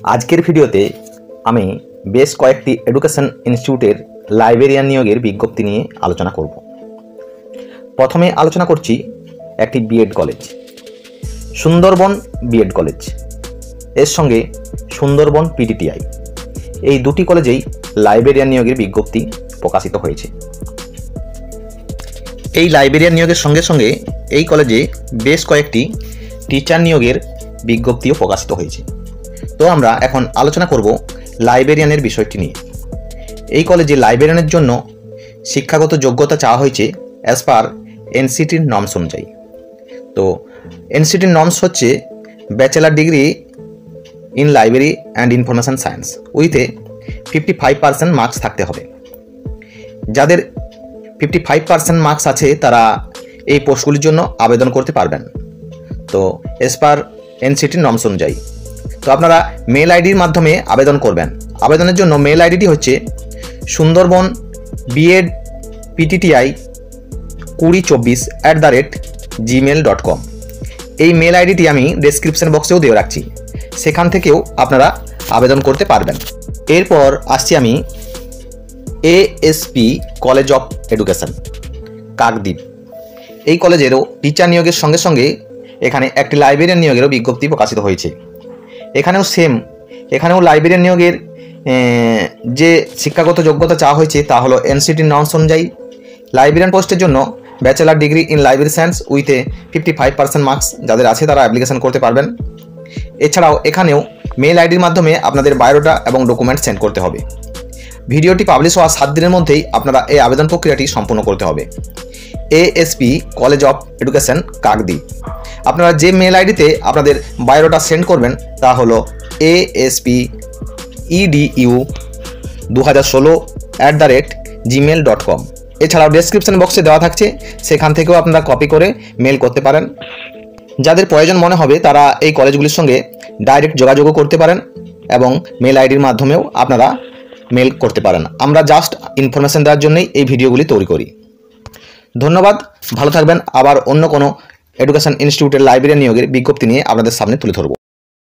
আজকের ভিডিওতে আমি বেশ কয়েকটি এডুকেশন ইনস্টিটিউটের লাইব্রেরিয়ান নিয়োগের বিজ্ঞপ্তি নিয়ে আলোচনা করব। প্রথমে আলোচনা করছি একটি BEd college, Sundarban BEd college, এর সঙ্গে সুন্দরবন পিটিটিআই, এই দুটি কলেজেই লাইব্রেরিয়ান নিয়োগের বিজ্ঞপ্তি প্রকাশিত হয়েছে। এই লাইব্রেরিয়ান নিয়োগের সঙ্গে সঙ্গে এই কলেজে বেশ কয়েকটি টিচার নিয়োগের বিজ্ঞপ্তিও প্রকাশিত হয়েছে। তো আমরা এখন আলোচনা করব লাইব্রেরিয়ানের বিষয়টি নিয়ে। এই কলেজে লাইব্রেরিয়ানের জন্য শিক্ষাগত যোগ্যতা চাওয়া হয়েছে অ্যাজ পার এনসিটির নর্মস অনুযায়ী। তো এনসিটির নর্মস হচ্ছে bachelor degree in library and information science উইথে 55% মার্কস থাকতে হবে। যাদের 55% মার্কস আছে তারা এই পোস্টগুলির জন্য আবেদন করতে পারবেন। তো অ্যাজ পার এনসিটির নর্মস অনুযায়ী তো আপনারা মেল আইডির মাধ্যমে আবেদন করবেন। আবেদনের জন্য মেল আইডিটি হচ্ছে সুন্দরবন বিএড পিটিটিআই 2024@gmail.com। এই মেল আইডিটি আমি ডেসক্রিপশন বক্সেও দিয়ে রাখছি, সেখান থেকেও আপনারা আবেদন করতে পারবেন। এরপর আসছি আমি ASP college of education Kakdwip. এই কলেজেরও টিচার নিয়োগের সঙ্গে সঙ্গে এখানে একটি লাইব্রেরিয়ান নিয়োগেরও বিজ্ঞপ্তি প্রকাশিত হয়েছে। এখানেও লাইব্রেরিয়ান নিয়োগের যে শিক্ষাগত যোগ্যতা চাওয়া হয়েছে তা হলো এনসিটির নর্মস অনুযায়ী। লাইব্রেরিয়ান পোস্টের জন্য bachelor degree in library science উইথে 55% মার্কস যাদের আছে তারা অ্যাপ্লিকেশন করতে পারবেন। এছাড়াও এখানেও মেল আইডির মাধ্যমে আপনাদের বায়োডাটা এবং ডকুমেন্ট সেন্ড করতে হবে। ভিডিওটি পাবলিশ হওয়ার 7 দিনের মধ্যেই আপনারা এই আবেদন প্রক্রিয়াটি সম্পূর্ণ করতে হবে। ASP college of education Kakdwip. আপনারা যে মেল আইডিতে আপনাদের বায়োডাটা সেন্ড করবেন তা হলো aspedu2016@gmail.com। এছাড়াও ডেসক্রিপশন বক্সে দেওয়া থাকছে, সেখান থেকেও আপনারা কপি করে মেল করতে পারেন। যাদের প্রয়োজন মনে হবে তারা এই কলেজগুলির সঙ্গে ডাইরেক্ট যোগাযোগও করতে পারেন এবং মেল আইডির মাধ্যমেও আপনারা মেল করতে পারেন। আমরা জাস্ট ইনফরমেশন দেওয়ার জন্যই এই ভিডিওগুলি তৈরি করি। ধন্যবাদ, ভালো থাকবেন। আবার অন্য কোনো এডুকেশন ইনস্টিটিউটের লাইব্রেরিয়ান নিয়োগের বিজ্ঞপ্তি নিয়ে আপনাদের সামনে তুলে ধরব।